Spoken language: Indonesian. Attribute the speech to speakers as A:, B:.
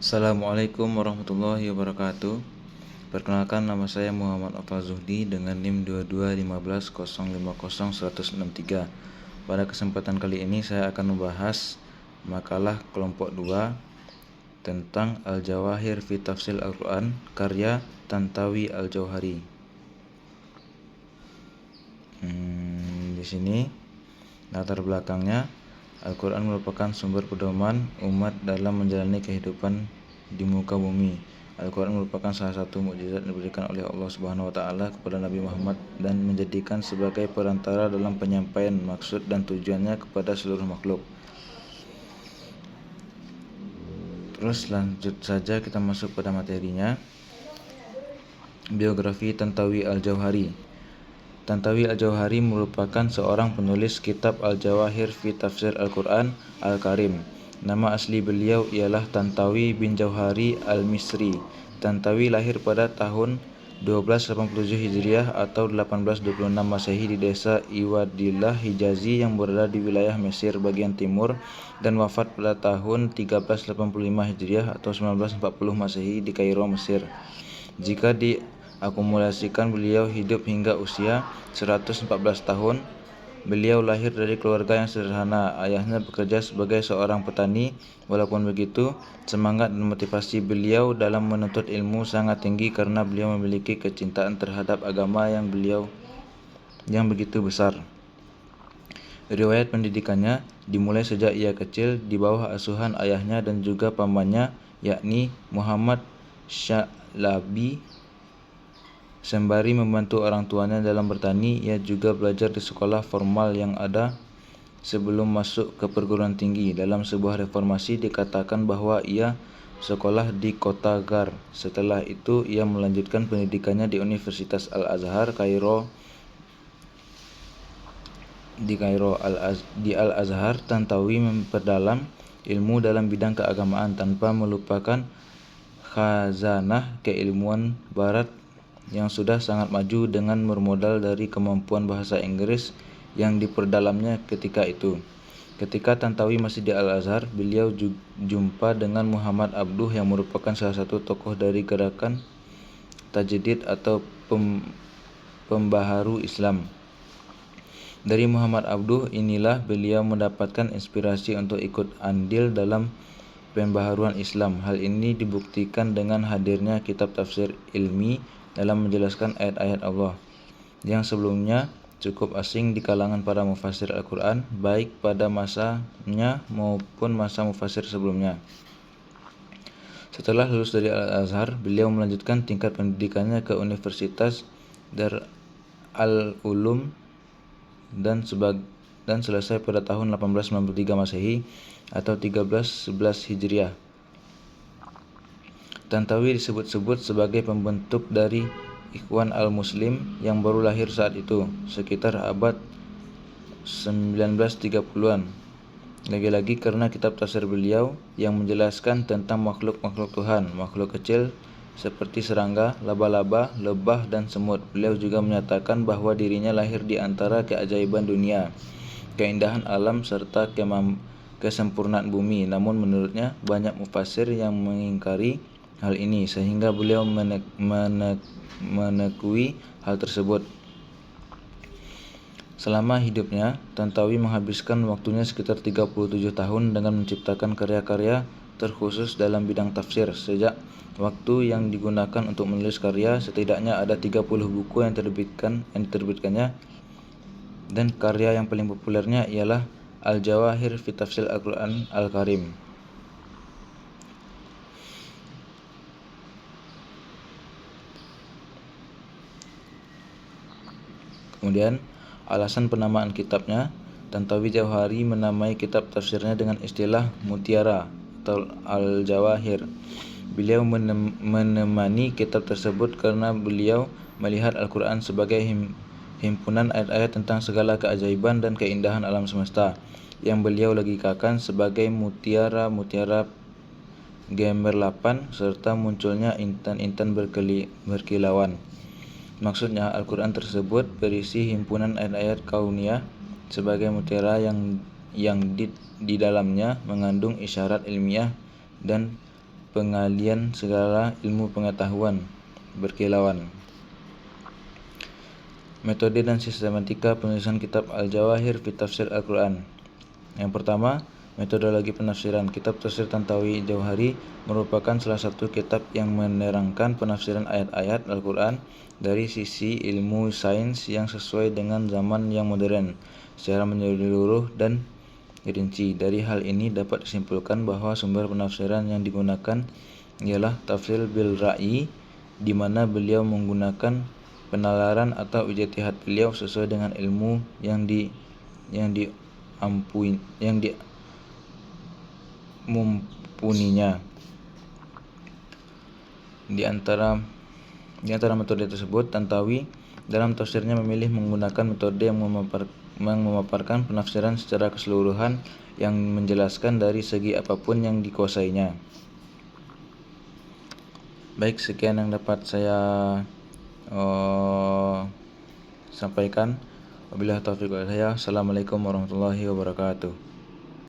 A: Assalamualaikum warahmatullahi wabarakatuh. Perkenalkan, nama saya Muhammad Afal Zuhdi dengan NIM 2215050163. Pada kesempatan kali ini saya akan membahas makalah kelompok 2 tentang Al-Jawahir fi Tafsir Al-Quran karya Tantawi Al-Jauhari. Di sini latar belakangnya, Al-Quran merupakan sumber pedoman umat dalam menjalani kehidupan di muka bumi. Al-Quran merupakan salah satu mukjizat yang diberikan oleh Allah Subhanahu wa taala kepada Nabi Muhammad dan menjadikan sebagai perantara dalam penyampaian maksud dan tujuannya kepada seluruh makhluk. Terus lanjut saja kita masuk pada materinya. Biografi Tantawi Al-Jauhari. Tantawi Al-Jauhari merupakan seorang penulis kitab Al-Jawahir fi Tafsir Al-Quran Al-Karim. Nama asli beliau ialah Tantawi bin Jauhari Al-Misri. Tantawi lahir pada tahun 1287 Hijriah atau 1826 Masehi di desa Iwadillah Hijazi yang berada di wilayah Mesir bagian timur, dan wafat pada tahun 1385 Hijriah atau 1940 Masehi di Kairo, Mesir. Jika diakumulasikan, beliau hidup hingga usia 114 tahun. Beliau lahir dari keluarga yang sederhana. Ayahnya bekerja sebagai seorang petani. Walaupun begitu, semangat dan motivasi beliau dalam menuntut ilmu sangat tinggi karena beliau memiliki kecintaan terhadap agama yang begitu besar. Riwayat pendidikannya dimulai sejak ia kecil di bawah asuhan ayahnya dan juga pamannya, yakni Muhammad Syalabi. Sembari membantu orang tuanya dalam bertani, ia juga belajar di sekolah formal yang ada sebelum masuk ke perguruan tinggi. Dalam sebuah reformasi dikatakan bahwa ia sekolah di kota Gar. Setelah itu ia melanjutkan pendidikannya di Universitas Al-Azhar Kairo. Di Al-Azhar, Tantawi memperdalam ilmu dalam bidang keagamaan tanpa melupakan khazanah keilmuan barat yang sudah sangat maju dengan bermodal dari kemampuan bahasa Inggris yang diperdalamnya ketika itu. Ketika Tantawi masih di Al-Azhar, beliau jumpa dengan Muhammad Abduh yang merupakan salah satu tokoh dari gerakan Tajdid atau pembaharu Islam. Dari Muhammad Abduh inilah beliau mendapatkan inspirasi untuk ikut andil dalam pembaharuan Islam. Hal ini dibuktikan dengan hadirnya kitab tafsir ilmi dalam menjelaskan ayat-ayat Allah yang sebelumnya cukup asing di kalangan para mufassir Al-Quran, baik pada masanya maupun masa mufassir sebelumnya. Setelah lulus dari Al-Azhar, beliau melanjutkan tingkat pendidikannya ke Universitas Dar al-Ulum dan selesai pada tahun 1893 Masehi atau 1311 Hijriah. Tantawi disebut-sebut sebagai pembentuk dari Ikhwan al-Muslim yang baru lahir saat itu, sekitar abad 1930-an. Lagi-lagi karena kitab tafsir beliau yang menjelaskan tentang makhluk-makhluk Tuhan, makhluk kecil seperti serangga, laba-laba, lebah, dan semut. Beliau juga menyatakan bahwa dirinya lahir di antara keajaiban dunia, keindahan alam, serta kesempurnaan bumi. Namun menurutnya banyak mufassir yang mengingkari hal ini, sehingga beliau menekui hal tersebut. Selama hidupnya, Tantawi menghabiskan waktunya sekitar 37 tahun dengan menciptakan karya-karya terkhusus dalam bidang tafsir. Sejak waktu yang digunakan untuk menulis karya, setidaknya ada 30 buku yang diterbitkannya, dan karya yang paling populernya ialah Al-Jawahir fi Tafsir Al-Quran Al-Karim. Kemudian, alasan penamaan kitabnya, Tantawi Jauhari menamai kitab tafsirnya dengan istilah Mutiara atau Al-Jawahir. Beliau menemani kitab tersebut karena beliau melihat Al-Quran sebagai himpunan ayat-ayat tentang segala keajaiban dan keindahan alam semesta yang beliau logikakan sebagai mutiara-mutiara gemerlapan serta munculnya intan-intan berkilauan. Maksudnya, Al-Quran tersebut berisi himpunan ayat-ayat kauniyah sebagai mutiara yang di dalamnya mengandung isyarat ilmiah dan pengalian segala ilmu pengetahuan berkilauan. Metode dan sistematika penulisan kitab Al-Jawahir fi Tafsir Al-Quran. Yang pertama, metodologi penafsiran. Kitab Tafsir Tantawi Jauhari merupakan salah satu kitab yang menerangkan penafsiran ayat-ayat Al-Quran dari sisi ilmu sains yang sesuai dengan zaman yang modern, secara menyeluruh dan rinci. Dari hal ini dapat disimpulkan bahwa sumber penafsiran yang digunakan ialah tafsir bil ra'yi, di mana beliau menggunakan penalaran atau ijtihad beliau sesuai dengan ilmu yang mumpuninya. Di antara metode tersebut, Tantawi dalam tafsirnya memilih menggunakan metode yang memaparkan penafsiran secara keseluruhan yang menjelaskan dari segi apapun yang dikuasainya. Baik, sekian yang dapat saya sampaikan. Wabillahi taufiq wal hidayah. Assalamualaikum warahmatullahi wabarakatuh.